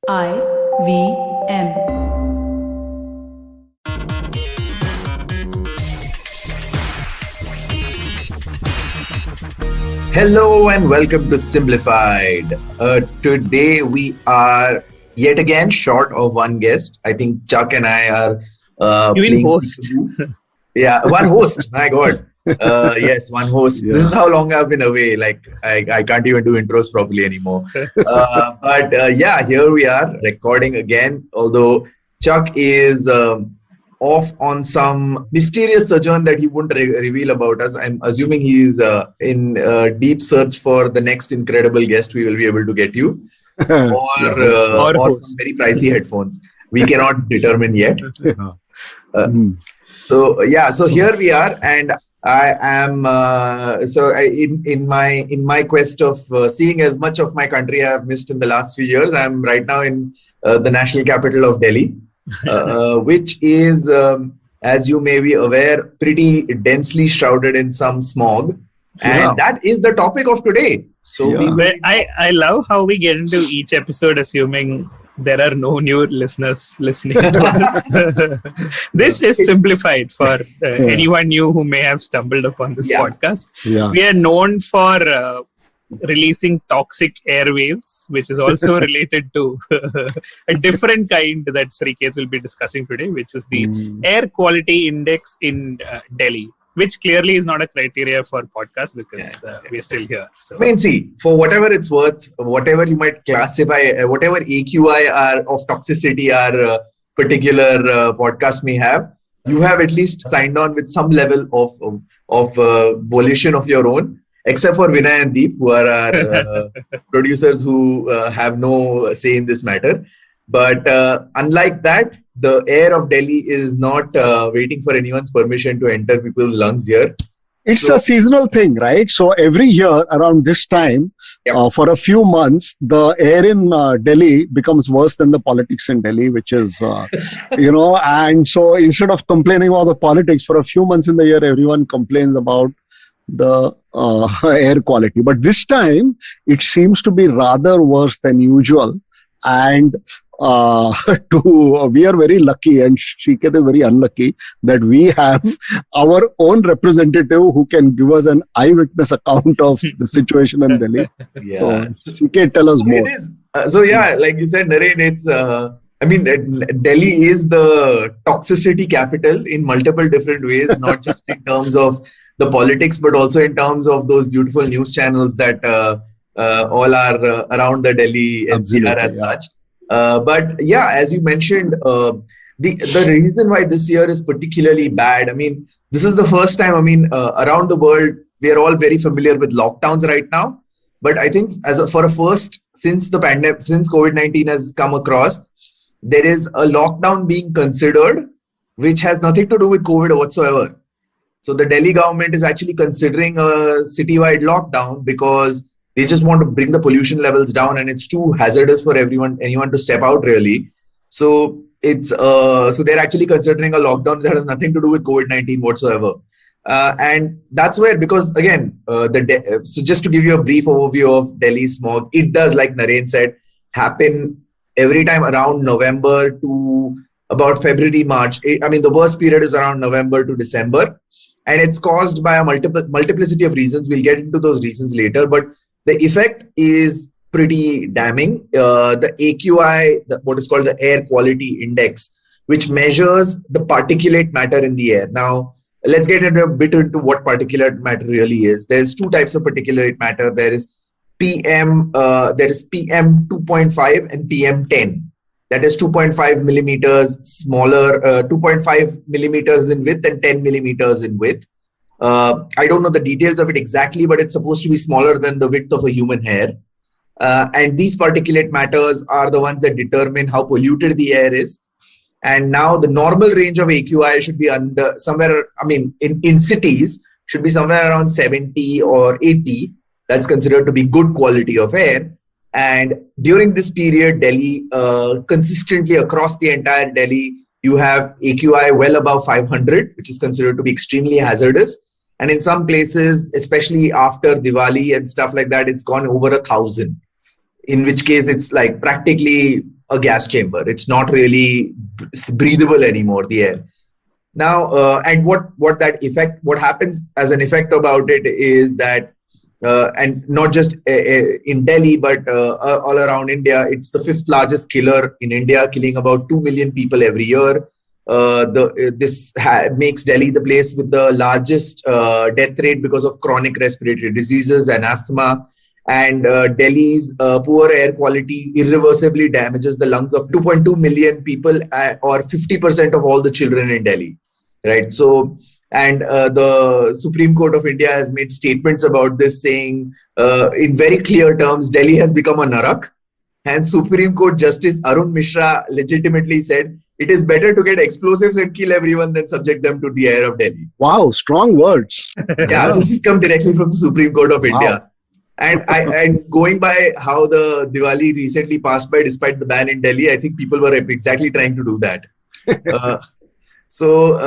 IVM. Hello and welcome to Simplified. Today we are yet again short of one guest. I think Chuck and I are You mean playing host? peekaboo. Yeah, one host. My God. Yes, one host. Yeah. This is how long I've been away. Like I can't even do intros properly anymore. But yeah, here we are recording again. Although Chuck is off on some mysterious sojourn that he won't reveal about us. I'm assuming he is in deep search for the next incredible guest we will be able to get you, or Or some host. very pricey headphones. We cannot determine yet. Yeah. So here we are, and I am in my quest of seeing as much of my country I have missed in the last few years. I'm right now in the national capital of Delhi, which is, as you may be aware, pretty densely shrouded in some smog, and Yeah. that is the topic of today. So we Yeah. will But I love how we get into each episode assuming there are no new listeners listening to us. This is simplified for anyone new who may have stumbled upon this Yeah. podcast. Yeah. We are known for releasing toxic airwaves, which is also related to a different kind that Sriket will be discussing today, which is the air quality index in Delhi, which clearly is not a criteria for podcast because we're still here. So I mean, see, for whatever it's worth, whatever you might classify, whatever AQI of toxicity our particular podcast may have, you have at least signed on with some level of volition of your own, except for Vinay and Deep, who are our producers who have no say in this matter. But unlike that, the air of Delhi is not waiting for anyone's permission to enter people's lungs here. It's So- a seasonal thing, right? So every year around this time, Yep. for a few months, the air in Delhi becomes worse than the politics in Delhi, which is, and so instead of complaining about the politics, for a few months in the year, everyone complains about the air quality. But this time, it seems to be rather worse than usual. And we are very lucky, and Sriket is very unlucky that we have our own representative who can give us an eyewitness account of the situation in Delhi. Yeah. So, Sriket, tell us more. It is. Like you said, Naren, it's. Delhi is the toxicity capital in multiple different ways, not just in terms of the politics, but also in terms of those beautiful news channels that all are around the Delhi NCR Absolutely, as yeah. such. But yeah, as you mentioned, the reason why this year is particularly bad, I mean, this is the first time, around the world, we are all very familiar with lockdowns right now. But I think for a first, since the pandemic, since COVID-19 has come across, there is a lockdown being considered, which has nothing to do with COVID whatsoever. So the Delhi government is actually considering a citywide lockdown because they just want to bring the pollution levels down, and it's too hazardous for anyone to step out really. So it's so they're actually considering a lockdown that has nothing to do with COVID-19 whatsoever. And that's where, because again, so just to give you a brief overview of Delhi smog, it does, like Naren said, happen every time around November to about February, March. The worst period is around November to December, and it's caused by a multiplicity of reasons. We'll get into those reasons later, but the effect is pretty damning. The AQI, what is called the air quality index, which measures the particulate matter in the air. Now, let's get a bit into what particulate matter really is. There's two types of particulate matter. There is PM 2.5 and PM 10. That is 2.5 millimeters smaller, 2.5 millimeters in width and 10 millimeters in width. I don't know the details of it exactly, but it's supposed to be smaller than the width of a human hair. And these particulate matters are the ones that determine how polluted the air is. And now the normal range of AQI should be under somewhere, in cities, should be somewhere around 70 or 80. That's considered to be good quality of air. And during this period, Delhi, consistently across the entire Delhi, you have AQI well above 500, which is considered to be extremely hazardous. And in some places, especially after Diwali and stuff like that, it's gone over 1,000, in which case it's like practically a gas chamber. It's not really breathable anymore, the air. Now, and what happens as an effect about it is that, and not just in Delhi, but all around India, it's the 5th largest killer in India, killing about 2 million people every year. This makes Delhi the place with the largest death rate because of chronic respiratory diseases and asthma. And Delhi's poor air quality irreversibly damages the lungs of 2.2 million people, or 50% of all the children in Delhi. Right. So, and the Supreme Court of India has made statements about this, saying in very clear terms, Delhi has become a narak. And Supreme Court Justice Arun Mishra legitimately said, it is better to get explosives and kill everyone than subject them to the air of Delhi. Wow, strong words. Yeah, this has come directly from the Supreme Court of India. And going by how the Diwali recently passed by, despite the ban in Delhi, I think people were exactly trying to do that. So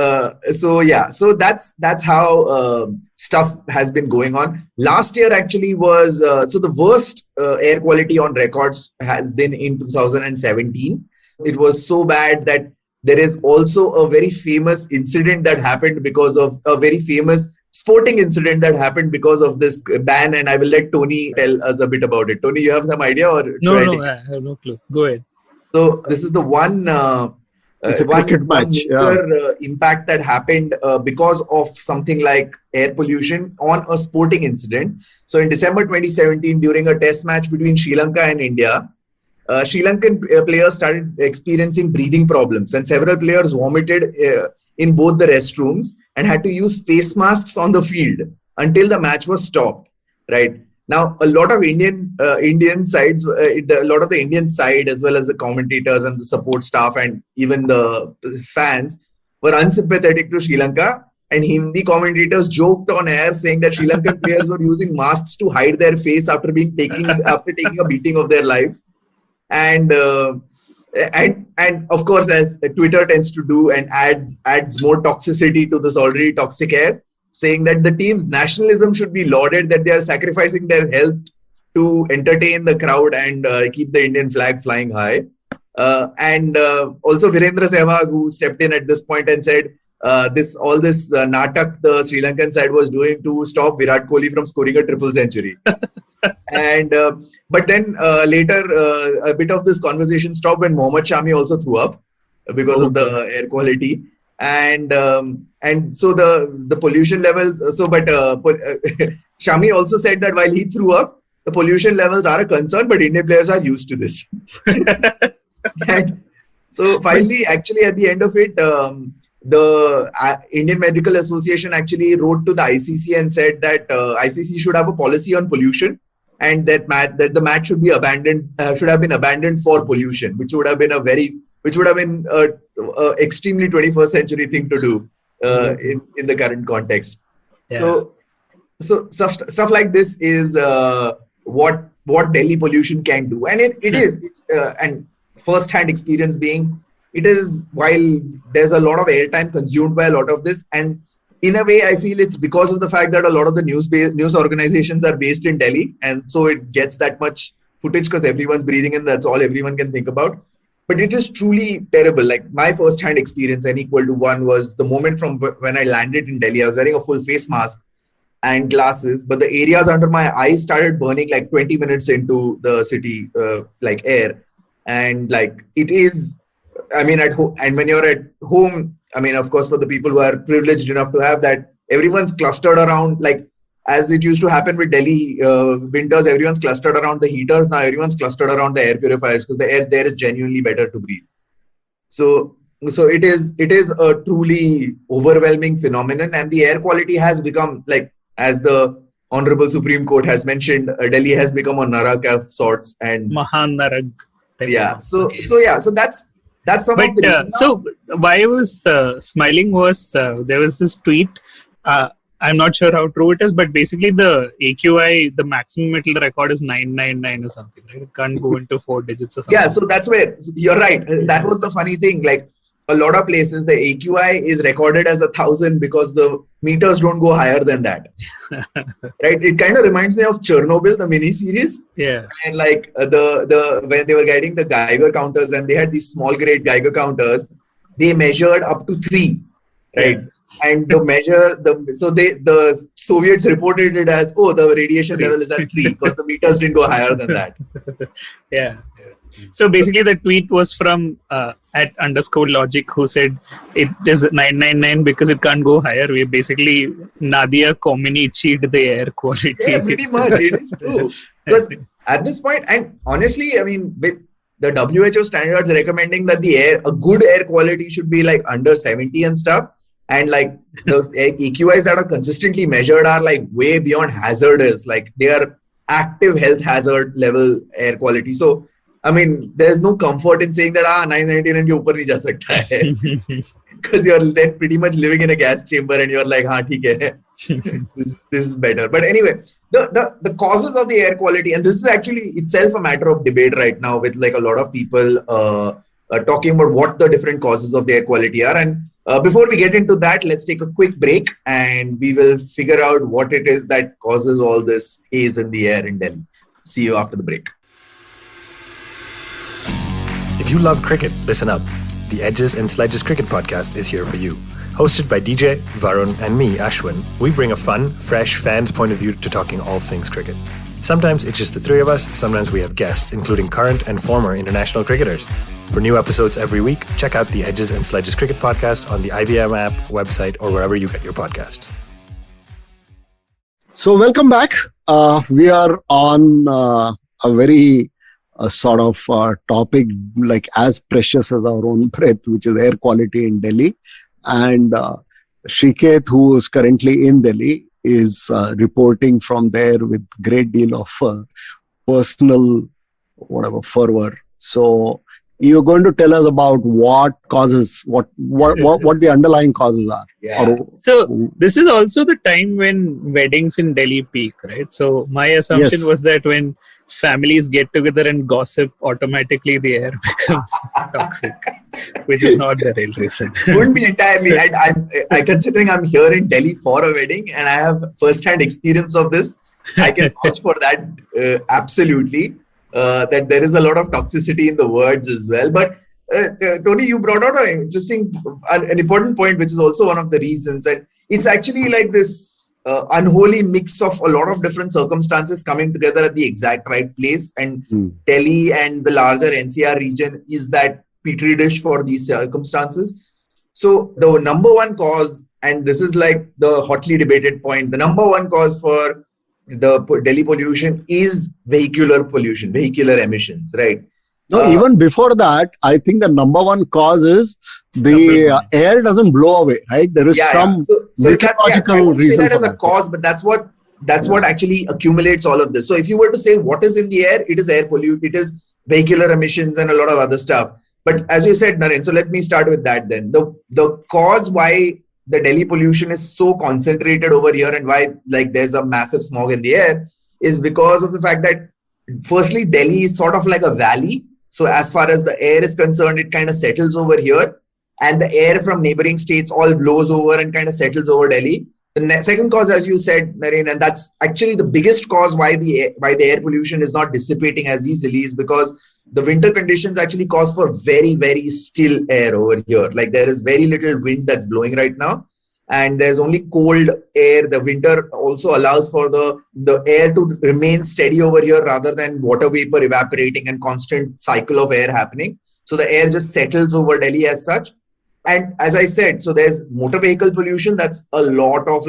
that's how stuff has been going on. Last year actually was so the worst air quality on records has been in 2017. It was so bad that there is also a very famous incident that happened because of a very famous sporting incident that happened because of this ban, and I will let Tony tell us a bit about it. Tony, you have some idea, or No, I have no clue. Go ahead. So this is the one. It's a cricket match. Major impact that happened because of something like air pollution on a sporting incident. So in December 2017, during a test match between Sri Lanka and India, Sri Lankan players started experiencing breathing problems, and several players vomited in both the restrooms and had to use face masks on the field until the match was stopped. Right. Now, a lot of Indian sides, a lot of the Indian side, as well as the commentators and the support staff and even the fans, were unsympathetic to Sri Lanka. And Hindi commentators joked on air, saying that Sri Lankan players were using masks to hide their face after taking a beating of their lives. And of course, as Twitter tends to do, and adds more toxicity to this already toxic air, saying that the team's nationalism should be lauded, that they are sacrificing their health to entertain the crowd and keep the Indian flag flying high. And also Virendra Sehwag, who stepped in at this point and said, this natak the Sri Lankan side was doing to stop Virat Kohli from scoring a triple century. And but then later a bit of this conversation stopped when Mohammad Shami also threw up because of the air quality. And so the pollution levels. Shami also said that while he threw up, the pollution levels are a concern, but Indian players are used to this. And so finally, actually, at the end of it, the Indian Medical Association actually wrote to the ICC and said that ICC should have a policy on pollution, and that the match should be abandoned, should have been abandoned for pollution, which would have been a extremely 21st century thing to do in the current context. Yeah. So stuff like this is what Delhi pollution can do, and it's and first-hand experience being, it is, while there's a lot of airtime consumed by a lot of this, and in a way I feel it's because of the fact that a lot of the news organizations are based in Delhi, and so it gets that much footage because everyone's breathing in, that's all everyone can think about. But it is truly terrible. Like, my first-hand experience, N=1, was the moment from when I landed in Delhi. I was wearing a full face mask and glasses, but the areas under my eyes started burning like 20 minutes into the city, like air. And like, it is, I mean, at home, and when you're at home, I mean, of course, for the people who are privileged enough to have that, everyone's clustered around, like, as it used to happen with Delhi winters, everyone's clustered around the heaters. Now everyone's clustered around the air purifiers because the air there is genuinely better to breathe. So it is a truly overwhelming phenomenon, and the air quality has become, like, as the Honorable Supreme Court has mentioned, Delhi has become a narak of sorts, and Mahan Narak. Yeah. So that's some of the reasons. So why I was smiling was there was this tweet. I'm not sure how true it is, but basically the AQI, the maximum it'll record is 999 or something, right? It can't go into 4 digits or something. Yeah, so that's where you're right. That was the funny thing. Like, a lot of places the AQI is recorded as 1,000 because the meters don't go higher than that. Right? It kind of reminds me of Chernobyl, the mini series. Yeah. And like the when they were getting the Geiger counters and they had these small grade Geiger counters, they measured up to 3, right? Yeah. And the Soviets reported it as, oh, the radiation level is at 3 because the meters didn't go higher than that. Yeah. So basically, the tweet was from @_logic, who said it is 999 because it can't go higher. We basically Nadia Khomeini cheated the air quality. Yeah, pretty much. It is true. Because at this point, and honestly, I mean, with the WHO standards recommending that a good air quality should be like under 70 and stuff, and like those AQIs that are consistently measured are like way beyond hazardous. Like they are active health hazard level air quality. So I mean, there's no comfort in saying that 999 ke upar nahi ja sakta hai. Because you're then pretty much living in a gas chamber and you're like, theek hai. This is better. But anyway, the causes of the air quality, and this is actually itself a matter of debate right now with like a lot of people talking about what the different causes of the air quality are. And before we get into that, let's take a quick break and we will figure out what it is that causes all this haze in the air in Delhi. See you after the break. If you love cricket, listen up. The Edges and Sledges Cricket Podcast is here for you. Hosted by DJ, Varun, and me, Ashwin, we bring a fun, fresh fan's point of view to talking all things cricket. Sometimes it's just the three of us, sometimes we have guests, including current and former international cricketers. For new episodes every week, check out the Edges and Sledges Cricket Podcast on the IBM app, website, or wherever you get your podcasts. So welcome back. We are on a very sort of topic like as precious as our own breath, which is air quality in Delhi. And Shriketh, who is currently in Delhi, is reporting from there with great deal of personal fervor. So you're going to tell us about what causes, what the underlying causes are. Yeah. So this is also the time when weddings in Delhi peak, right? So my assumption was that when families get together and gossip, automatically the air becomes toxic, which is not the real reason. Wouldn't be entirely. I considering I'm here in Delhi for a wedding and I have first-hand experience of this, I can vouch for that absolutely. That there is a lot of toxicity in the words as well. But Tony, you brought out an important point, which is also one of the reasons that it's actually like this unholy mix of a lot of different circumstances coming together at the exact right place. And Delhi and the larger NCR region is that petri dish for these circumstances. So the number one cause, and this is like the hotly debated point, the number one cause for the Delhi pollution is vehicular emissions, right? No, even before that, I think the number one cause is the air doesn't blow away, right? There is some meteorological reason for that. Cause, but that's what actually accumulates all of this. So if you were to say what is in the air, it is air pollution, it is vehicular emissions and a lot of other stuff. But as you said, Naren, so let me start with that then. The cause why the Delhi pollution is so concentrated over here and why like there's a massive smog in the air is because of the fact that firstly, Delhi is sort of like a valley. So as far as the air is concerned, it kind of settles over here and the air from neighboring states all blows over and kind of settles over Delhi. The second cause, as you said, Naren, and that's actually the biggest cause why the air pollution is not dissipating as easily is because the winter conditions actually cause for very, very still air over here. Like there is very little wind that's blowing right now. And there's only cold air. The winter also allows for the air to remain steady over here rather than water vapor evaporating and constant cycle of air happening. So the air just settles over Delhi as such. And as I said, so there's motor vehicle pollution. That's a lot of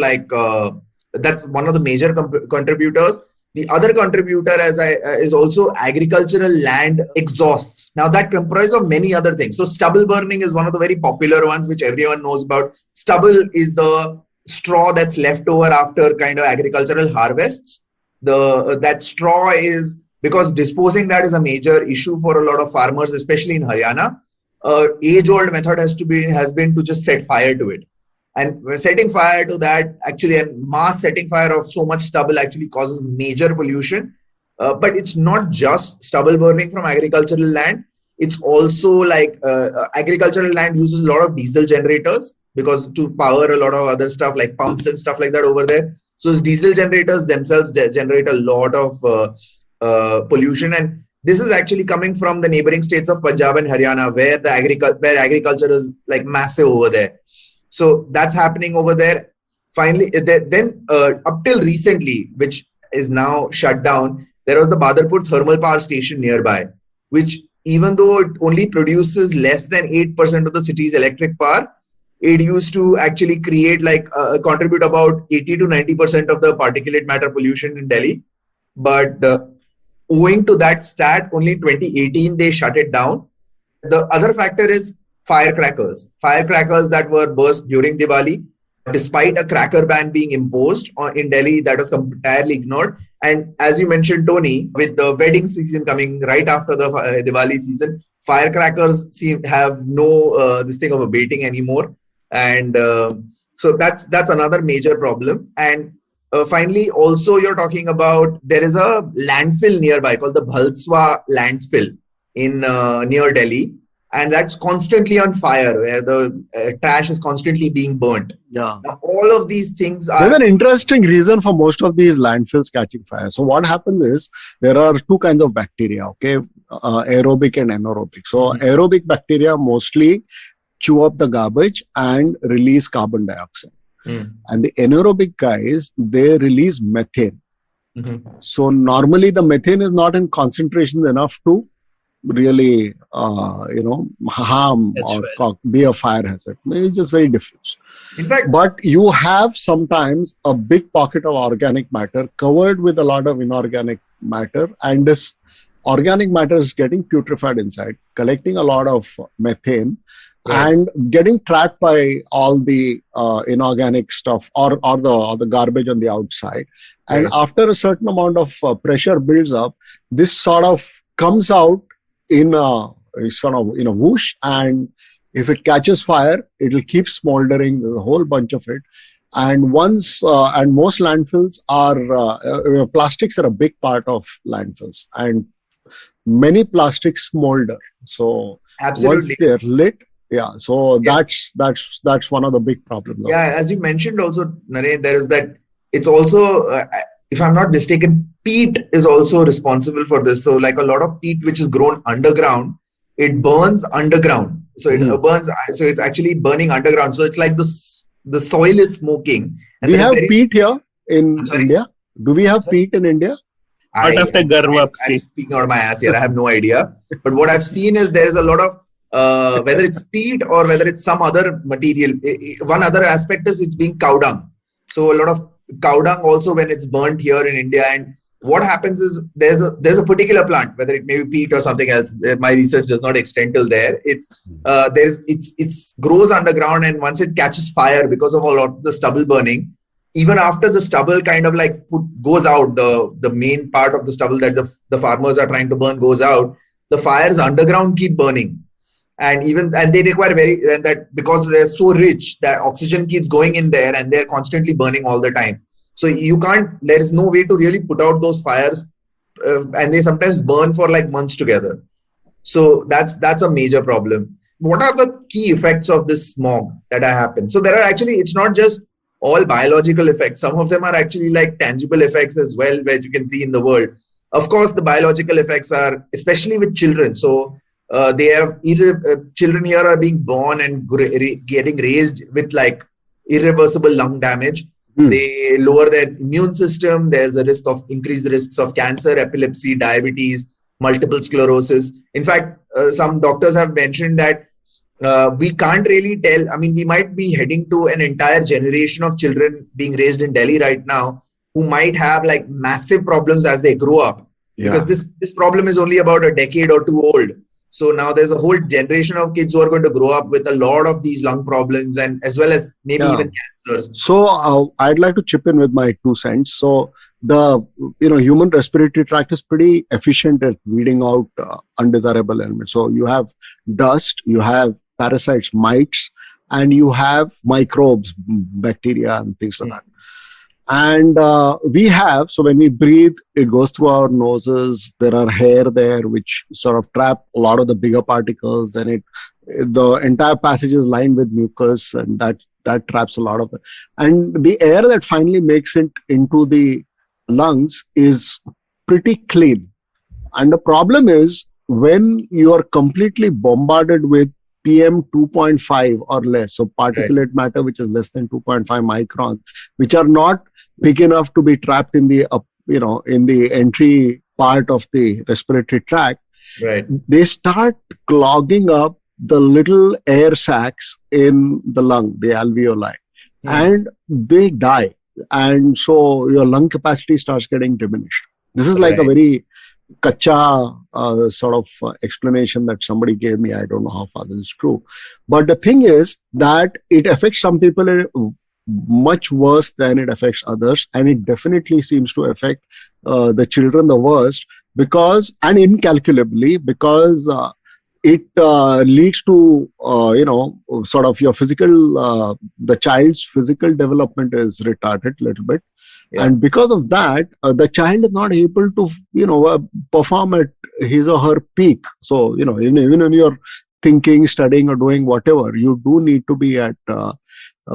that's one of the major contributors. The other contributor is also agricultural land exhausts. Now that comprises of many other things. So stubble burning is one of the very popular ones, which everyone knows about. Stubble is the straw that's left over after kind of agricultural harvests. That straw is, because disposing that is a major issue for a lot of farmers, especially in Haryana. Age-old method has been to just set fire to it. And setting fire to that, actually, and mass setting fire of so much stubble actually causes major pollution. But it's not just stubble burning from agricultural land. it's also like agricultural land uses a lot of diesel generators because to power a lot of other stuff like pumps and stuff like that over there. So those diesel generators themselves generate a lot of pollution, and this is actually coming from the neighboring states of Punjab and Haryana, where agriculture is like massive over there. So that's happening over there. Finally, then up till recently, which is now shut down, there was the Badarpur thermal power station nearby, which even though it only produces less than 8% of the city's electric power, it used to actually create contribute about 80 to 90% of the particulate matter pollution in Delhi. But owing to that stat, only in 2018 they shut it down. The other factor is firecrackers that were burst during Diwali. Despite a cracker ban being imposed in Delhi, that was entirely ignored. And as you mentioned, Tony, with the wedding season coming right after the Diwali season, firecrackers have no this thing of abating anymore. And so that's another major problem. And finally, also you're talking about, there is a landfill nearby called the Bhalswa landfill in near Delhi. And that's constantly on fire, where the trash is constantly being burnt. Yeah. Now, all of these things are... There's an interesting reason for most of these landfills catching fire. So what happens is, there are two kinds of bacteria, okay? Aerobic and anaerobic. So aerobic bacteria mostly chew up the garbage and release carbon dioxide. And the anaerobic guys, they release methane. So normally the methane is not in concentrations enough to really harm or be a fire hazard. It's just very diffuse. In fact, but you have sometimes a big pocket of organic matter covered with a lot of inorganic matter, and this organic matter is getting putrefied inside, collecting a lot of methane, and getting trapped by all the inorganic stuff or the garbage on the outside. And after a certain amount of pressure builds up, this sort of comes out in a whoosh, and if it catches fire, it will keep smoldering. There's a whole bunch of it. And most landfills are plastics are a big part of landfills, and many plastics smolder. So once they're lit, so that's one of the big problems. Yeah, as you mentioned also, Naren, there is that. It's also if I'm not mistaken, peat is also responsible for this. So like a lot of peat which is grown underground, it burns underground. So it burns. So it's actually burning underground. So it's like the soil is smoking. And we have peat here in India. Do we have peat in India? Out of the Garwapsi. I'm speaking out of my ass here. I have no idea. But what I've seen is there is a lot of whether it's peat or whether it's some other material. One other aspect is it's being cow dung. So a lot of cow dung also when it's burnt here in India, and what happens is there's a particular plant, whether it may be peat or something else. My research does not extend till there. It's grows underground, and once it catches fire because of a lot of the stubble burning, even after the stubble kind of like goes out, the main part of the stubble that the farmers are trying to burn goes out, the fires underground keep burning. And they require that because they're so rich that oxygen keeps going in there, and they're constantly burning all the time. So there is no way to really put out those fires, and they sometimes burn for like months together. So that's a major problem. What are the key effects of this smog that happen? So there are actually, it's not just all biological effects. Some of them are actually like tangible effects as well, where you can see in the world. Of course, the biological effects are especially with children. So they have children here are being born and getting raised with like irreversible lung damage. They lower their immune system. There's increased risks of cancer, epilepsy, diabetes, multiple sclerosis. In fact, some doctors have mentioned that we can't really tell. I mean, we might be heading to an entire generation of children being raised in Delhi right now who might have like massive problems as they grow up, because this problem is only about a decade or two old. So now there's a whole generation of kids who are going to grow up with a lot of these lung problems, and as well as maybe even cancers. So I'd like to chip in with my 2 cents. So the human respiratory tract is pretty efficient at weeding out undesirable elements. So you have dust, you have parasites, mites, and you have microbes, bacteria, and things like that. And so when we breathe, it goes through our noses. There are hair there, which sort of trap a lot of the bigger particles. Then the entire passage is lined with mucus, and that traps a lot of it. And the air that finally makes it into the lungs is pretty clean. And the problem is when you are completely bombarded with PM 2.5 or less, so particulate matter which is less than 2.5 microns, which are not big enough to be trapped in the in the entry part of the respiratory tract. Right. They start clogging up the little air sacs in the lung, the alveoli, and they die. And so your lung capacity starts getting diminished. This is like a very kacha sort of explanation that somebody gave me. I don't know how far this is true. But the thing is that it affects some people much worse than it affects others. And it definitely seems to affect the children the worst and incalculably, because it leads to, sort of your physical, the child's physical development is retarded a little bit. Yeah. And because of that, the child is not able to, perform at his or her peak. So, even when you're thinking, studying, or doing whatever, you do need to be at a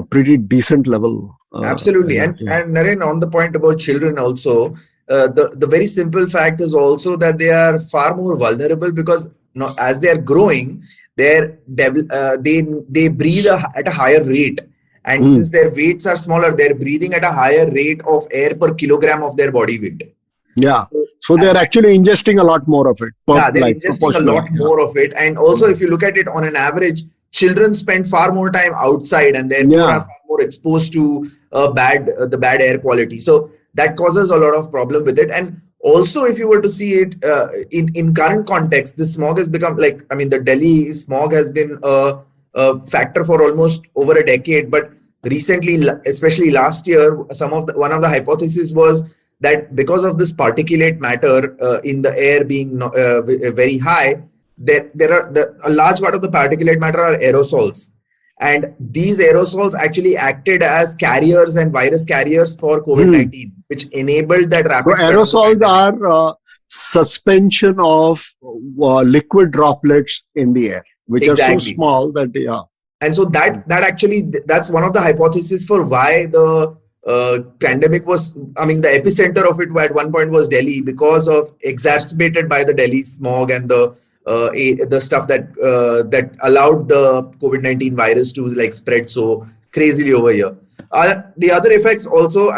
pretty decent level. Absolutely. And Naren, on the point about children also, the very simple fact is also that they are far more vulnerable because as they are growing, they breathe at a higher rate. And since their weights are smaller, they're breathing at a higher rate of air per kilogram of their body weight. Yeah. So they're actually ingesting a lot more of it. They're ingesting a lot more of it. And also, if you look at it on an average, children spend far more time outside and therefore are far more exposed to the bad air quality. So that causes a lot of problem with it. And also, if you were to see it in current context, the smog has become the Delhi smog has been a factor for almost over a decade. But recently, especially last year, one of the hypotheses was that because of this particulate matter in the air being very high, a large part of the particulate matter are aerosols. And these aerosols actually acted as carriers and virus carriers for COVID-19, which enabled that rapid. So aerosols are suspension of liquid droplets in the air, which are so small that And so that's one of the hypotheses for why the pandemic was. The epicenter of it at one point was Delhi, because of exacerbated by the Delhi smog and the stuff that allowed the COVID-19 virus to spread so crazily over here. The other effects also,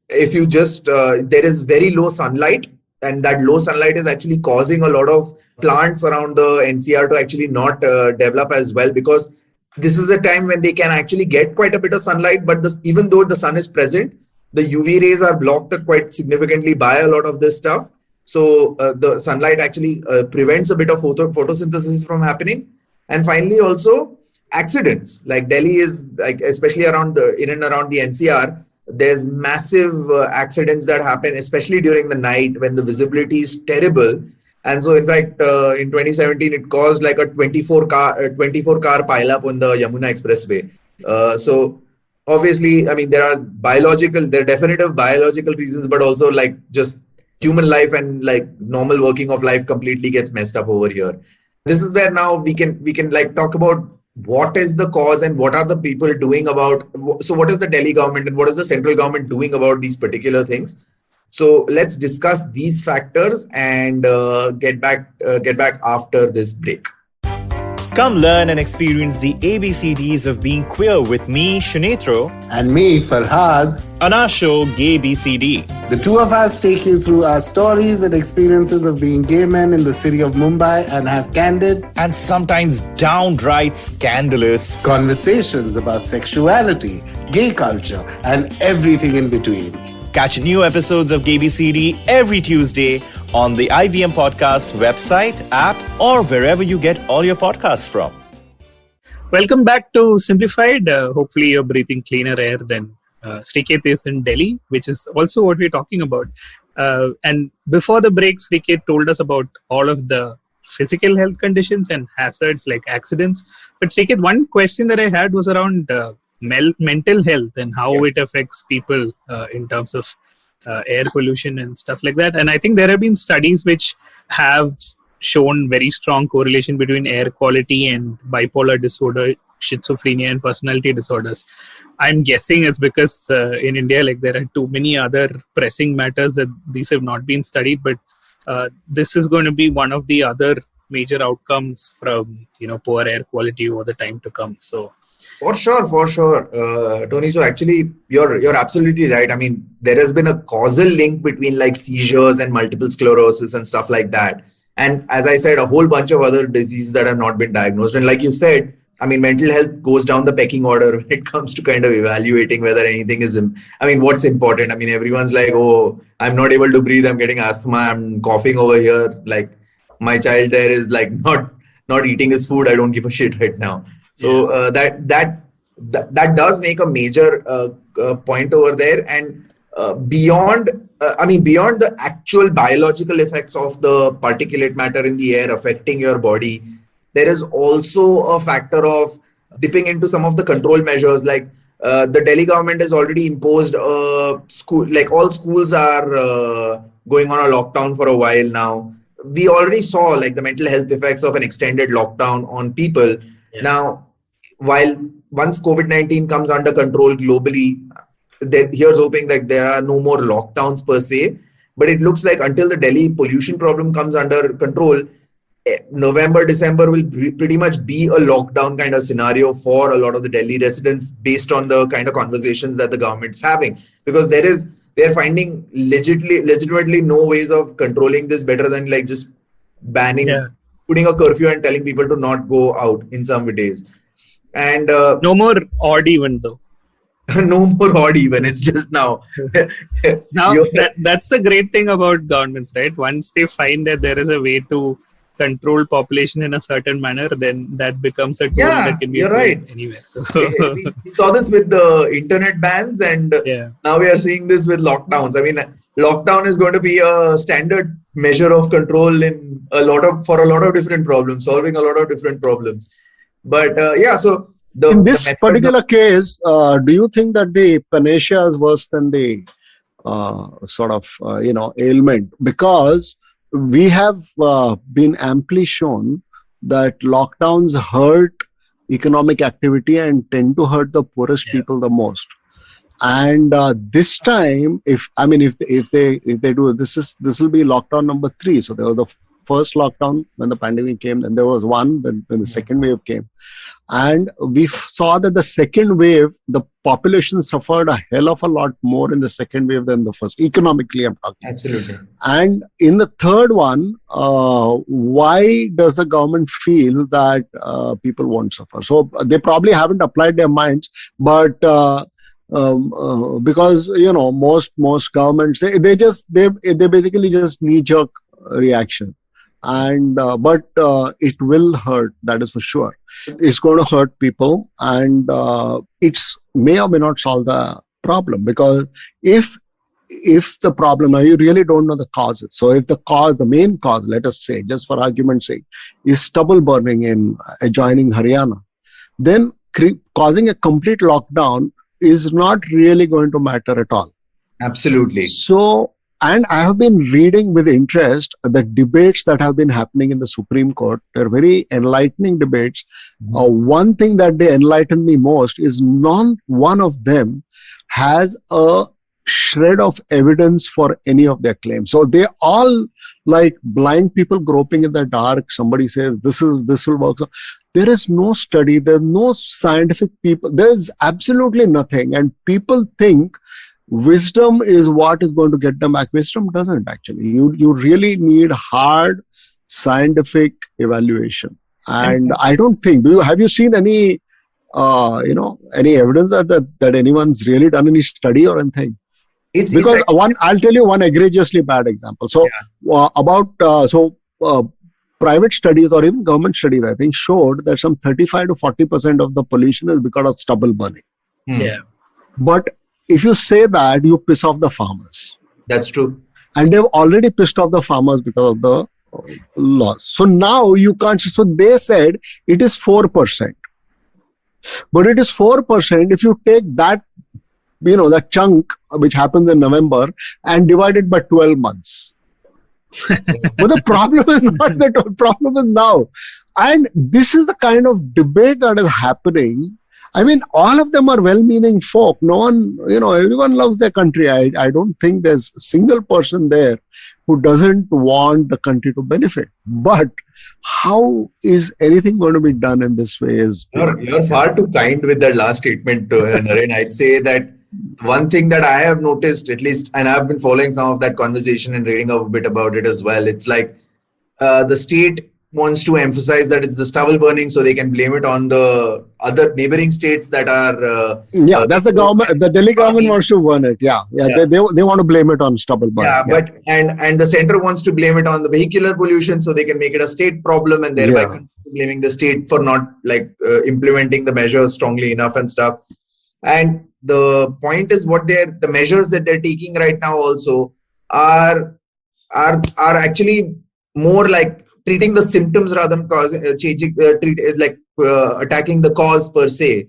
if you just there is very low sunlight, and that low sunlight is actually causing a lot of plants around the NCR to actually not develop as well, because this is a time when they can actually get quite a bit of sunlight, but even though the sun is present, the UV rays are blocked quite significantly by a lot of this stuff. So the sunlight actually prevents a bit of photosynthesis from happening. And finally, also accidents. Like Delhi is, especially in and around the NCR, there's massive accidents that happen, especially during the night when the visibility is terrible. And so, in fact, in 2017, it caused a 24 car pileup on the Yamuna Expressway. So obviously, there are definitive biological reasons, but also just human life and normal working of life completely gets messed up over here. This is where now we can talk about what is the cause and what are the people doing about. So what is the Delhi government and what is the central government doing about these particular things? So let's discuss these factors and get back after this break. Come learn and experience the ABCDs of being queer with me, Shunetro, and me, Farhad, on our show Gay BCD. The two of us take you through our stories and experiences of being gay men in the city of Mumbai and have candid and sometimes downright scandalous conversations about sexuality, gay culture, and everything in between. Catch new episodes of Gay BCD every Tuesday on the IVM Podcast website, app, or wherever you get all your podcasts from. Welcome back to Simplified. Hopefully you're breathing cleaner air than Sriket is in Delhi, which is also what we're talking about. And before the break, Sriket told us about all of the physical health conditions and hazards like accidents. But Sriket, one question that I had was around mental health and how it affects people in terms of air pollution and stuff like that. And I think there have been studies which have shown very strong correlation between air quality and bipolar disorder, schizophrenia, and personality disorders. I'm guessing it's because in India, like, there are too many other pressing matters that these have not been studied. But this is going to be one of the other major outcomes from poor air quality over the time to come. So for sure, Tony. So actually, you're absolutely right. I mean, there has been a causal link between like seizures and multiple sclerosis and stuff like that. And as I said, a whole bunch of other diseases that have not been diagnosed. And like you said, I mean, mental health goes down the pecking order when it comes to kind of evaluating whether anything is, what's important. I mean, everyone's like, oh, I'm not able to breathe. I'm getting asthma. I'm coughing over here. Like, my child there is like not eating his food. I don't give a shit right now. So that does make a major point over there. And beyond the actual biological effects of the particulate matter in the air affecting your body, there is also a factor of dipping into some of the control measures. Like the Delhi government has already imposed school, like all schools are going on a lockdown for a while now. We already saw like the mental health effects of an extended lockdown on people. Yeah. Now, once COVID-19 comes under control globally, then here's hoping that there are no more lockdowns per se. But it looks like until the Delhi pollution problem comes under control, November, December will pretty much be a lockdown kind of scenario for a lot of the Delhi residents based on the kind of conversations that the government's having. Because they're finding legitimately no ways of controlling this better than like just banning, putting a curfew and telling people to not go out in some days. And no more odd even though. No more odd even. It's just now. Now that's the great thing about governments, right? Once they find that there is a way to control population in a certain manner, then that becomes a tool that can be applied anywhere. So we saw this with the internet bans, and now we are seeing this with lockdowns. I mean, lockdown is going to be a standard measure of control in for a lot of different problems, solving a lot of different problems. But so in this particular case, do you think that the panacea is worse than the ailment? Because we have been amply shown that lockdowns hurt economic activity and tend to hurt the poorest people the most. And this time, if they do this will be lockdown number 3. So there was the first lockdown when the pandemic came, then there was one when the second wave came, and we saw that the second wave, the population suffered a hell of a lot more in the second wave than the first, economically I'm talking. Absolutely. And in the third one, why does the government feel that people won't suffer? So they probably haven't applied their minds, but because most governments they basically just knee-jerk reaction. And but it will hurt, that is for sure. It's going to hurt people, and it's may or may not solve the problem, because if the problem, now you really don't know the causes. So if the main cause, let us say, just for argument's sake, is stubble burning in adjoining Haryana, then causing a complete lockdown is not really going to matter at all. Absolutely. So, and I have been reading with interest the debates that have been happening in the Supreme Court. They're very enlightening debates. One thing that they enlighten me most is not one of them has a shred of evidence for any of their claims. So they all like blind people groping in the dark. Somebody says this will work. So there is no study. There's no scientific people. There's absolutely nothing. And people think wisdom is what is going to get them back. Wisdom doesn't actually. You really need hard scientific evaluation. And I don't think, have you seen any any evidence that anyone's really done any study or anything? I'll tell you one egregiously bad example. So private studies or even government studies, I think, showed that some 35 to 40% of the pollution is because of stubble burning. Yeah. But if you say that, you piss off the farmers. That's true. And they've already pissed off the farmers because of the laws. So now you can't. So they said it is 4%. But it is 4% if you take that, that chunk which happens in November and divide it by 12 months. But the problem is not that. The problem is now. And this is the kind of debate that is happening. I mean, all of them are well-meaning folk. No one, everyone loves their country. I don't think there's a single person there who doesn't want the country to benefit. But how is anything going to be done in this way? You're far too kind with that last statement, Naren. I'd say that one thing that I have noticed, at least, and I've been following some of that conversation and reading up a bit about it as well. It's like the state wants to emphasize that it's the stubble burning, so they can blame it on the other neighboring states that are. That's the government. The Delhi government wants to burn it. Yeah. They want to blame it on stubble burning. But and the center wants to blame it on the vehicular pollution, so they can make it a state problem, and thereby blaming the state for not implementing the measures strongly enough and stuff. And the point is, the measures that they're taking right now also are actually more like treating the symptoms rather than attacking the cause per se.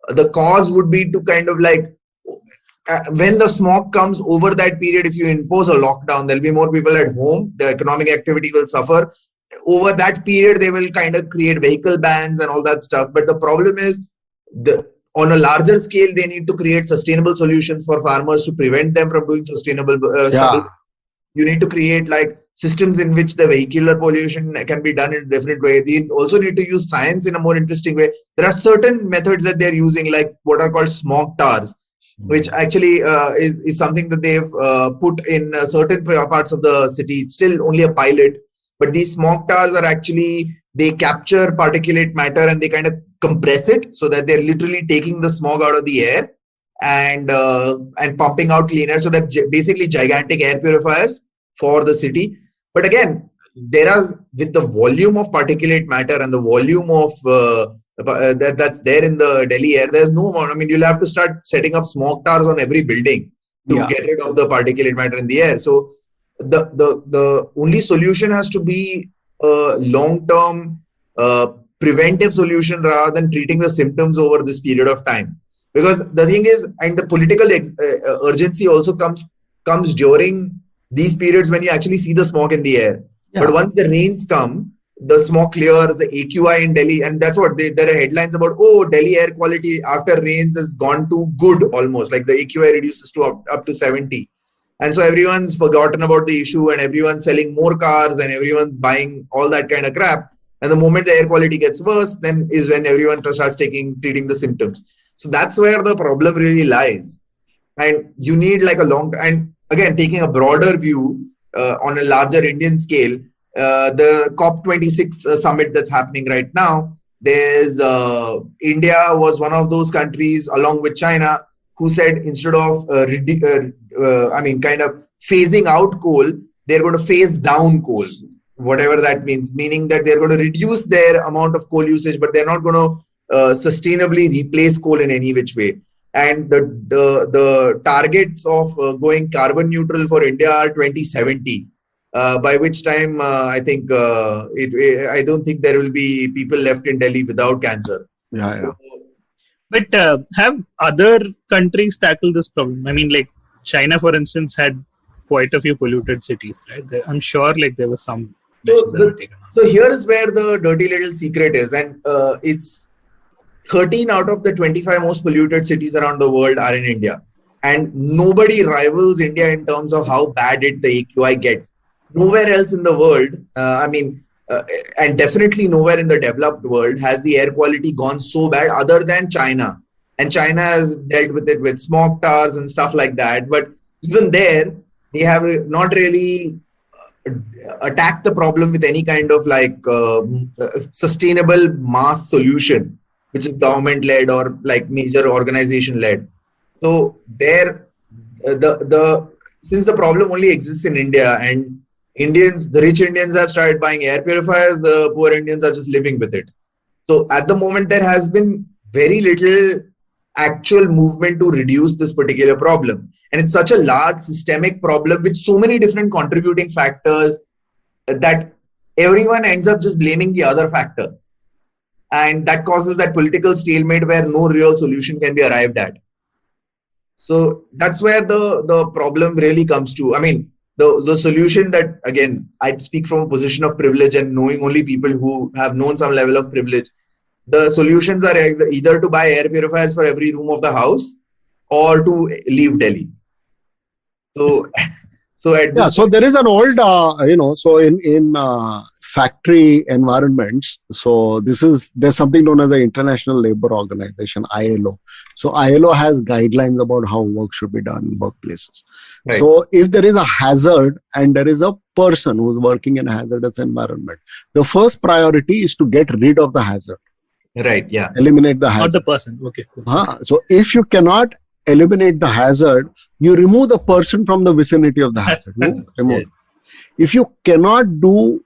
The cause would be to kind of when the smog comes over that period, if you impose a lockdown, there'll be more people at home, the economic activity will suffer. Over that period, they will kind of create vehicle bans and all that stuff. But the problem is, on a larger scale, they need to create sustainable solutions for farmers to prevent them from doing sustainable stubble. You need to create systems in which the vehicular pollution can be done in a different way. They also need to use science in a more interesting way. There are certain methods that they're using, like what are called smog tars, which actually is something that they've put in certain parts of the city. It's still only a pilot, but these smog tars are actually, they capture particulate matter and they kind of compress it so that they're literally taking the smog out of the air and pumping out cleaner. So that basically gigantic air purifiers for the city. But again, with the volume of particulate matter and the volume of that's there in the Delhi air, there's no amount. I mean, you'll have to start setting up smog tars on every building to get rid of the particulate matter in the air. So the only solution has to be a long-term preventive solution rather than treating the symptoms over this period of time. Because the thing is, and the political urgency also comes during these periods when you actually see the smog in the air. But once the rains come, the smog clears, the AQI in Delhi, and that's what there are headlines about, Delhi air quality after rains has gone to good almost, like the AQI reduces to up to 70. And so everyone's forgotten about the issue and everyone's selling more cars and everyone's buying all that kind of crap. And the moment the air quality gets worse, then is when everyone starts treating the symptoms. So that's where the problem really lies. And you need and again, taking a broader view on a larger Indian scale, the COP26 summit that's happening right now, there's India was one of those countries along with China who said instead of kind of phasing out coal, they're going to phase down coal, whatever that means, meaning that they're going to reduce their amount of coal usage, but they're not going to sustainably replace coal in any which way. And the targets of going carbon neutral for India are 2070, by which time I think I don't think there will be people left in Delhi without cancer. But have other countries tackled this problem? I mean, China, for instance, had quite a few polluted cities, right? I'm sure there was some. So here is where the dirty little secret is, and it's 13 out of the 25 most polluted cities around the world are in India. And nobody rivals India in terms of how bad the AQI gets. Nowhere else in the world, and definitely nowhere in the developed world has the air quality gone so bad other than China. And China has dealt with it with smog tars and stuff like that. But even there, they have not really attacked the problem with any kind of sustainable mass solution, which is government-led or major organization-led. So there, since the problem only exists in India and the rich Indians have started buying air purifiers, the poor Indians are just living with it. So at the moment, there has been very little actual movement to reduce this particular problem. And it's such a large systemic problem with so many different contributing factors that everyone ends up just blaming the other factor. and that causes that political stalemate where no real solution can be arrived at. So that's where the problem really comes to. I mean, the solution that, again, I'd speak from a position of privilege and knowing only people who have known some level of privilege. The solutions are either to buy air purifiers for every room of the house or to leave Delhi. So So there is an old, so in factory environments, so there's something known as the International Labour Organization, ILO. So ILO has guidelines about how work should be done in workplaces. Right. So if there is a hazard and there is a person who's working in a hazardous environment, the first priority is to get rid of the hazard. Right, yeah. Eliminate the hazard. Not the person. Okay. So if you cannot eliminate the hazard, you remove the person from the vicinity of the hazard. Remove. Yes. If you cannot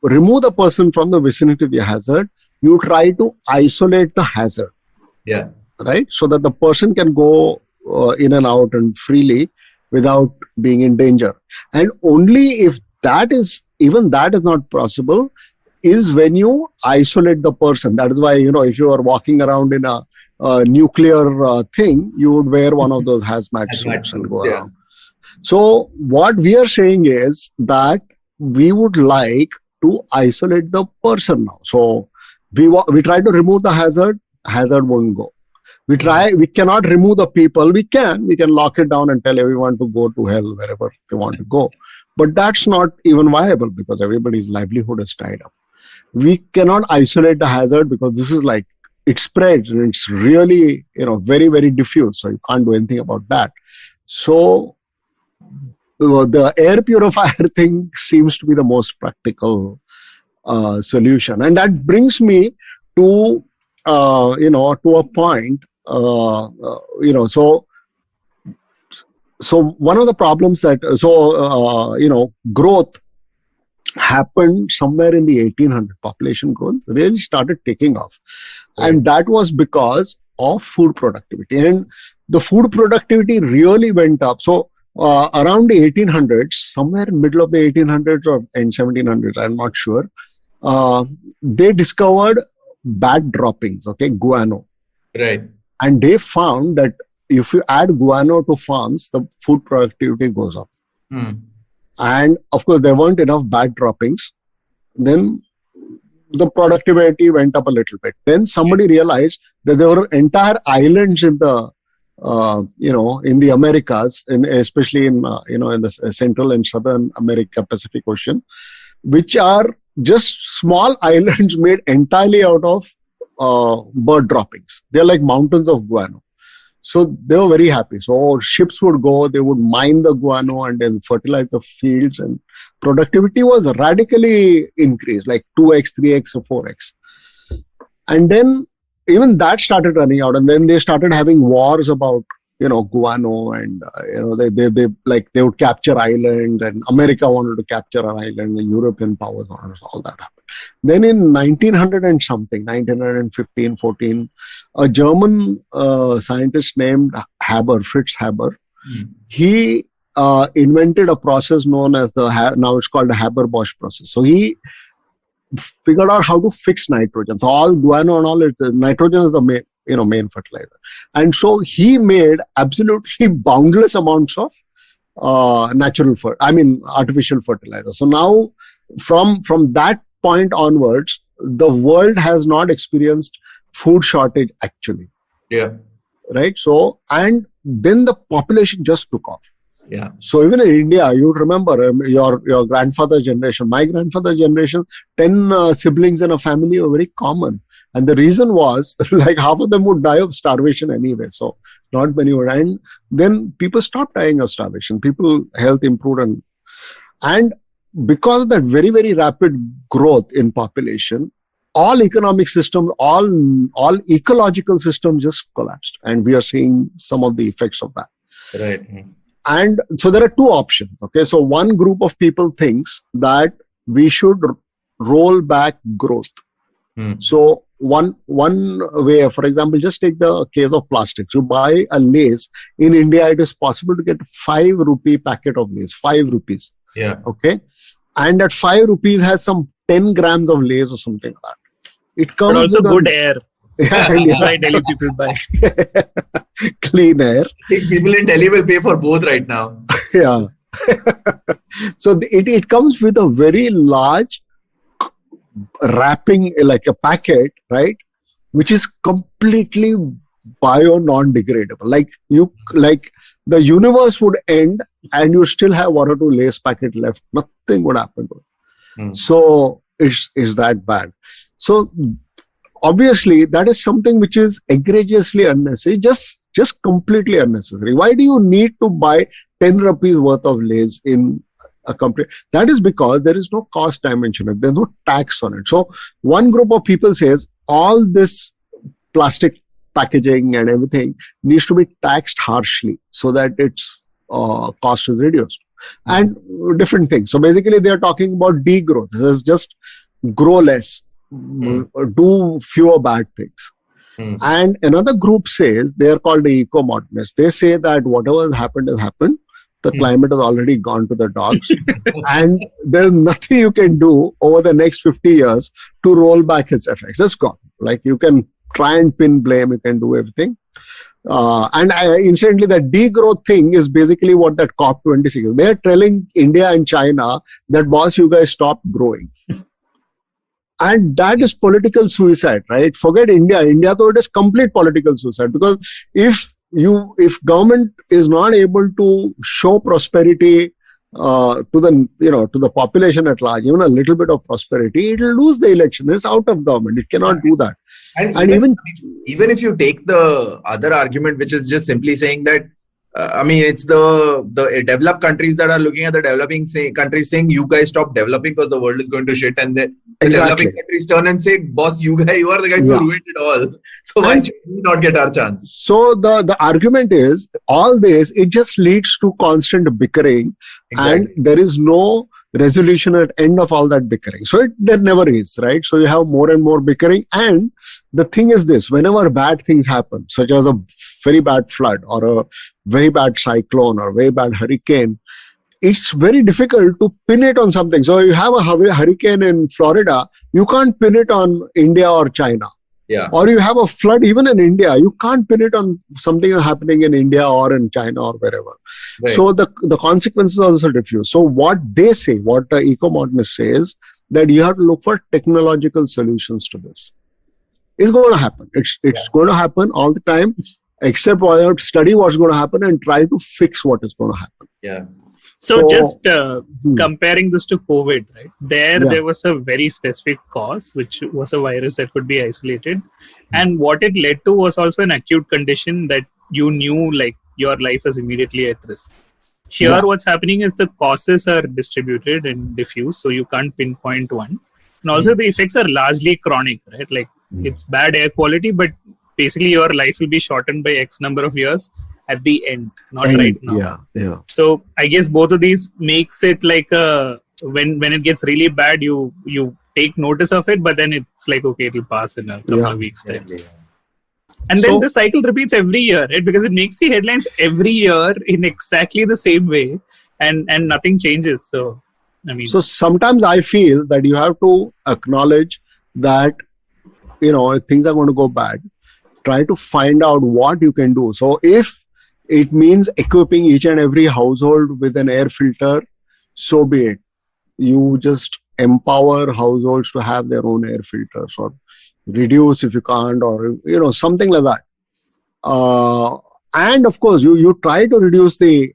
remove the person from the vicinity of the hazard, you try to isolate the hazard. Yeah. Right? So that the person can go in and out and freely without being in danger. And only if even that is not possible, is when you isolate the person. That is why, if you are walking around in a nuclear thing, you would wear one of those hazmat suits and go around. So what we are saying is that we would like to isolate the person now. So we try to remove the hazard won't go. We cannot remove the people. We can lock it down and tell everyone to go to hell wherever they want to go. But that's not even viable because everybody's livelihood is tied up. We cannot isolate the hazard because this is like, it spreads and it's really, very, very diffuse. So you can't do anything about that. So the air purifier thing seems to be the most practical solution. And that brings me to, to a point, so one of the problems that, growth happened somewhere in the 1800. Population growth really started taking off. Right. And that was because of food productivity. And the food productivity really went up. So around the 1800s, somewhere in middle of the 1800s or end 1700s, I'm not sure, they discovered bat droppings, guano. Right. And they found that if you add guano to farms, the food productivity goes up. And of course, there weren't enough bat droppings. Then the productivity went up a little bit. Then somebody realized that there were entire islands in the, in the Americas, especially in the Central and Southern America, Pacific Ocean, which are just small islands made entirely out of bird droppings. They're like mountains of guano. So they were very happy. So ships would go, they would mine the guano and then fertilize the fields, and productivity was radically increased, like 2x, 3x, or 4x. And then even that started running out, and then they started having wars about, guano, and they would capture islands, and America wanted to capture an island, and European powers wanted, all that happened. Then in 1915, 14, a German scientist named Fritz Haber, he invented a process known as now it's called the Haber-Bosch process. So he figured out how to fix nitrogen. So all guano and all, nitrogen is the main fertilizer. And so he made absolutely boundless amounts of artificial fertilizer. So now from that point onwards, the world has not experienced food shortage actually. Yeah. Right. So, and then the population just took off. Yeah. So even in India, you remember your grandfather's generation, my grandfather's generation, 10 siblings in a family were very common. And the reason was like half of them would die of starvation anyway. So not many would. And then people stopped dying of starvation. People health improved. And because of that very, very rapid growth in population, all economic systems, all ecological systems just collapsed. And we are seeing some of the effects of that. Right. And so there are two options. So one group of people thinks that we should roll back growth. So one way, for example, just take the case of plastics. You buy a Lay's. In India, it is possible to get 5 rupee packet of Lay's, 5 rupees. Yeah. Okay. And that 5 rupees has some 10 grams of Lay's or something like that. It comes but also with good air. And That's why Delhi people buy. clean air. I think people in Delhi will pay for both right now. Yeah. So it comes with a very large wrapping, like a packet, right? Which is completely bio non-degradable. Like the universe would end and you still have 1 or 2 Lay's packet left. Nothing would happen to it. So it's that bad. So obviously that is something which is egregiously unnecessary, just completely unnecessary. Why do you need to buy 10 rupees worth of Lay's in a company? That is because there is no cost dimension. There's no tax on it. So one group of people says all this plastic packaging and everything needs to be taxed harshly so that its cost is reduced. And different things. So basically they are talking about degrowth. This is just grow less, do fewer bad things. And another group says, they are called the eco-modernists. They say that whatever has happened has happened. The climate has already gone to the dogs. And there's nothing you can do over the next 50 years to roll back its effects. It's gone. Like you can try and pin blame, you can do everything. Incidentally, that degrowth thing is basically what that COP26 is. They're telling India and China that, boss, you guys stop growing. And that is political suicide, right? Forget India. India, though, it is complete political suicide, because if government is not able to show prosperity to the population at large, even a little bit of prosperity, it will lose the election. It's out of government. It cannot do that. And even if you take the other argument, which is just simply saying that, it's the developed countries that are looking at the developing countries saying, you guys stop developing because the world is going to shit. And the developing countries turn and say, boss, you are the guy who ruined it all. So why should we not get our chance? So the argument is, all this, it just leads to constant bickering. And there is no resolution at end of all that bickering. So there never is, right? So you have more and more bickering. And the thing is this, whenever bad things happen, such as a very bad flood or a very bad cyclone or very bad hurricane, it's very difficult to pin it on something. So you have a hurricane in Florida, you can't pin it on India or China. Yeah. Or you have a flood even in India, you can't pin it on something happening in India or in China or wherever. Right. So the consequences are also diffuse. So what they say, what the eco-modernist says, that you have to look for technological solutions to this. It's going to happen. It's going to happen all the time, except you have to study what's going to happen and try to fix what is going to happen. Yeah. So just comparing this to COVID, right? There was a very specific cause, which was a virus that could be isolated. And what it led to was also an acute condition that you knew, like, your life is immediately at risk. Here, what's happening is the causes are distributed and diffuse, so you can't pinpoint one. And also the effects are largely chronic, right? Like, it's bad air quality, but basically your life will be shortened by X number of years at the end, not right now. Yeah. So I guess both of these makes it like when it gets really bad, you take notice of it, but then it's like, okay, it'll pass in a couple of weeks' time. And then the cycle repeats every year, right? Because it makes the headlines every year in exactly the same way, and nothing changes. So so sometimes I feel that you have to acknowledge that, if things are going to go bad, try to find out what you can do. So if it means equipping each and every household with an air filter, so be it. You just empower households to have their own air filters, or reduce if you can't, or something like that. And of course, you try to reduce the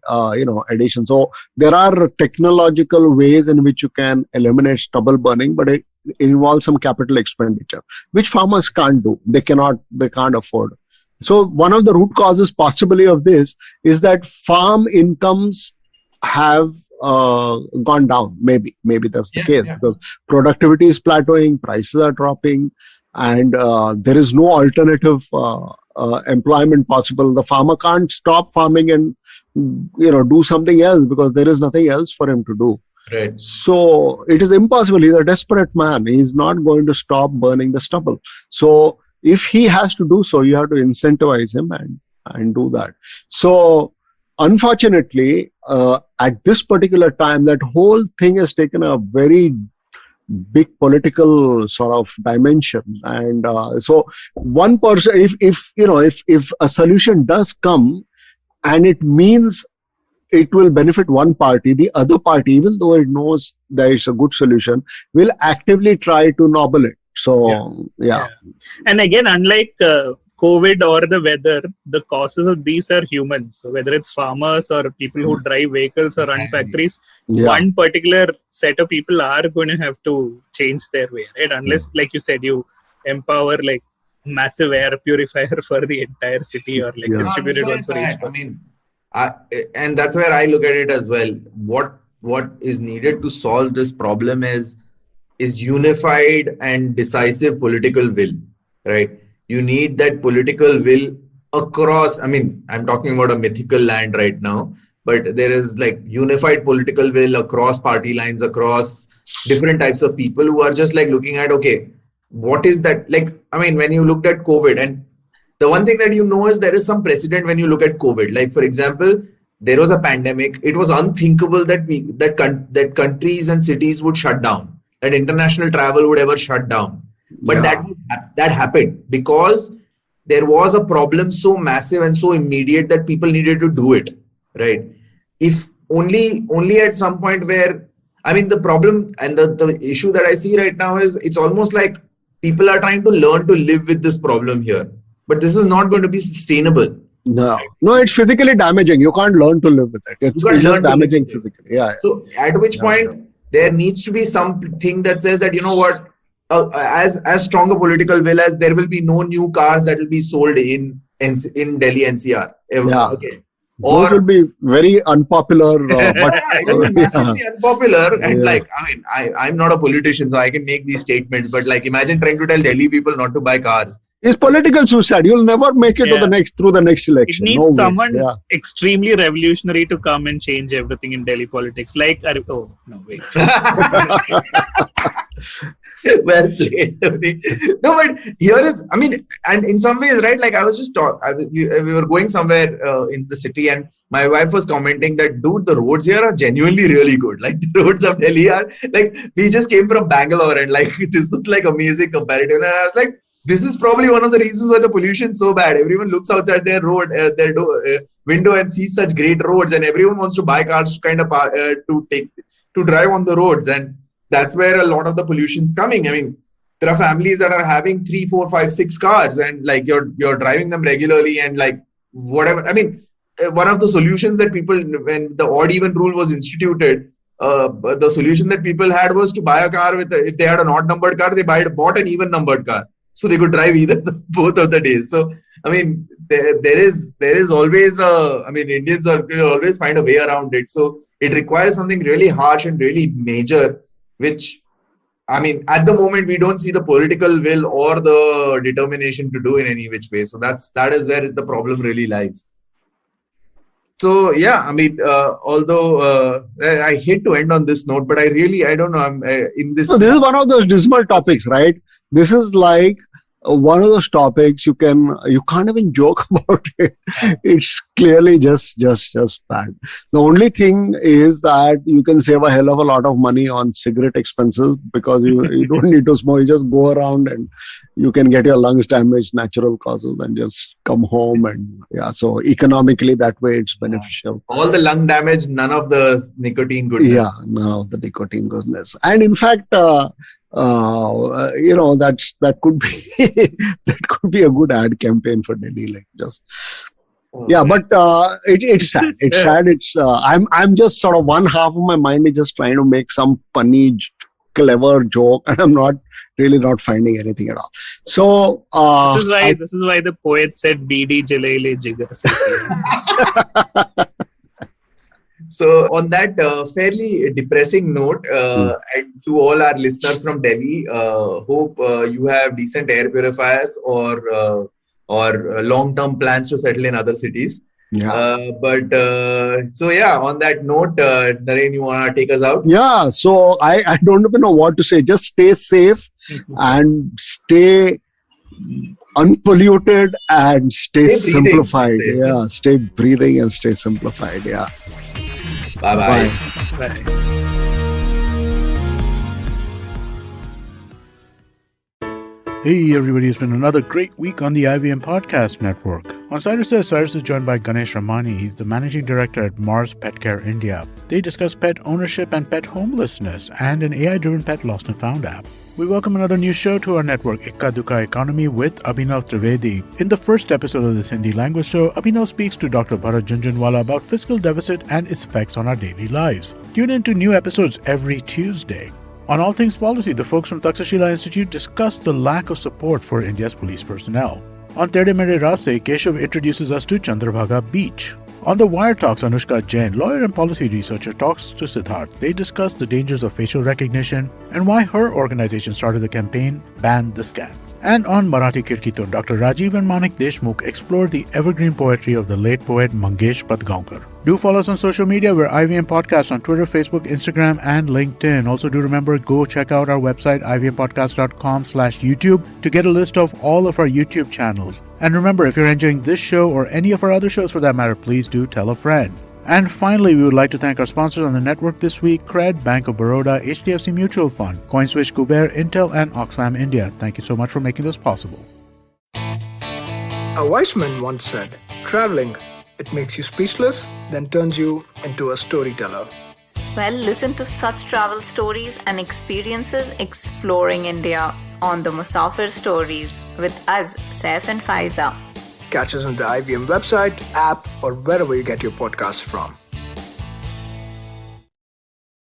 addition. So there are technological ways in which you can eliminate stubble burning, but it involves some capital expenditure, which farmers can't do. They can't afford. So one of the root causes possibly of this is that farm incomes have gone down. Maybe that's the case, because productivity is plateauing, prices are dropping, and there is no alternative employment possible. The farmer can't stop farming and do something else, because there is nothing else for him to do. Right. So it is impossible. He's a desperate man. He's not going to stop burning the stubble. So if he has to do so, you have to incentivize him and do that. So unfortunately, at this particular time, that whole thing has taken a very big political sort of dimension. And so one person, if a solution does come and it means it will benefit one party, the other party, even though it knows there is a good solution, will actively try to nobble it. So, yeah. And again, unlike COVID or the weather, the causes of these are humans. So whether it's farmers or people who drive vehicles or run factories, one particular set of people are going to have to change their way, right? Unless, like you said, you empower like massive air purifier for the entire city or like distributed ones for each person. And that's where I look at it as well. What is needed to solve this problem is unified and decisive political will, right? You need that political will across, I'm talking about a mythical land right now, but there is like unified political will across party lines, across different types of people who are just like looking at, okay, what is that? Like, when you looked at COVID, and the one thing that you know is there is some precedent when you look at COVID. Like, for example, there was a pandemic. It was unthinkable that countries and cities would shut down, that international travel would ever shut down. But that happened because there was a problem so massive and so immediate that people needed to do it, right? If only at some point where, the problem and the issue that I see right now is it's almost like people are trying to learn to live with this problem here. But this is not going to be sustainable. No, it's physically damaging. You can't learn to live with it. It's just damaging physically. Yeah. So at which point there needs to be something that says that, you know what, as strong a political will as there will be no new cars that will be sold in Delhi NCR. Okay. Those will be very unpopular. Massively unpopular. And I'm not a politician, so I can make these statements. But imagine trying to tell Delhi people not to buy cars. It's political suicide. You'll never make it through the next election. It needs someone extremely revolutionary to come and change everything in Delhi politics. Well played. No, but here is, and in some ways, right? Like I was just we were going somewhere in the city, and my wife was commenting that, dude, the roads here are genuinely really good. Like the roads of Delhi are like, we just came from Bangalore, and like this is like amazing comparative. And I was like, this is probably one of the reasons why the pollution is so bad. Everyone looks outside their road, window and sees such great roads, and everyone wants to buy cars to kind of to drive on the roads, and that's where a lot of the pollution is coming. There are families that are having 3, 4, 5, 6 cars, and like you're driving them regularly, and like whatever. One of the solutions that people, when the odd even rule was instituted, the solution that people had was to buy a car if they had an odd numbered car, they bought an even numbered car, so they could drive both of the days. So there is always Indians will always find a way around it. So it requires something really harsh and really major, which at the moment we don't see the political will or the determination to do in any which way. So that is where the problem really lies. So although I hate to end on this note, but I don't know. This is one of those dismal topics, right? This is like one of those topics you can't even joke about it. It's clearly just bad. The only thing is that you can save a hell of a lot of money on cigarette expenses because you don't need to smoke. You just go around and you can get your lungs damaged, natural causes, and just come home. And so economically that way it's beneficial. All the lung damage, none of the nicotine goodness. Yeah, none of the nicotine goodness. And in fact, that could be a good ad campaign for Delhi. But it's sad. It's sad. I'm just sort of one half of my mind is just trying to make some funny, clever joke, and I'm not finding anything at all. So this is why the poet said "Bidi jalele jigar se." So on that fairly depressing note, and to all our listeners from Delhi, hope you have decent air purifiers or long-term plans to settle in other cities. On that note, Naren, you want to take us out? Yeah, so I don't even know what to say. Just stay safe and stay unpolluted and stay simplified. Stay breathing and stay simplified. Bye-bye. Bye. Hey everybody, it's been another great week on the IVM Podcast Network. On Cyrus Says, Cyrus is joined by Ganesh Ramani. He's the managing director at Mars Pet Care India. They discuss pet ownership and pet homelessness and an AI-driven pet lost and found app. We welcome another new show to our network, Ikka Dukka Economy with Abhinav Trivedi. In the first episode of this Hindi language show, Abhinav speaks to Dr. Bharat Jhunjhunwala about fiscal deficit and its effects on our daily lives. Tune in to new episodes every Tuesday. On All Things Policy, the folks from Takshashila Institute discuss the lack of support for India's police personnel. On Tede Mere Raste, Keshav introduces us to Chandrabhaga Beach. On The Wire Talks, Anushka Jain, lawyer and policy researcher, talks to Siddharth. They discuss the dangers of facial recognition and why her organization started the campaign Ban the Scam. And on Marathi Kirkitun, Dr. Rajiv and Manik Deshmukh explore the evergreen poetry of the late poet Mangesh Padgaonkar. Do follow us on social media. We're IVM Podcast on Twitter, Facebook, Instagram, and LinkedIn. Also, do remember, go check out our website, ivmpodcast.com/YouTube, to get a list of all of our YouTube channels. And remember, if you're enjoying this show or any of our other shows for that matter, please do tell a friend. And finally, we would like to thank our sponsors on the network this week, Cred, Bank of Baroda, HDFC Mutual Fund, CoinSwitch, Kuber, Intel, and Oxfam India. Thank you so much for making this possible. A wise man once said, traveling, it makes you speechless, then turns you into a storyteller. Well, listen to such travel stories and experiences exploring India on the Musafir Stories with us, Saif and Faiza. Catch us on the IVM website, app, or wherever you get your podcasts from.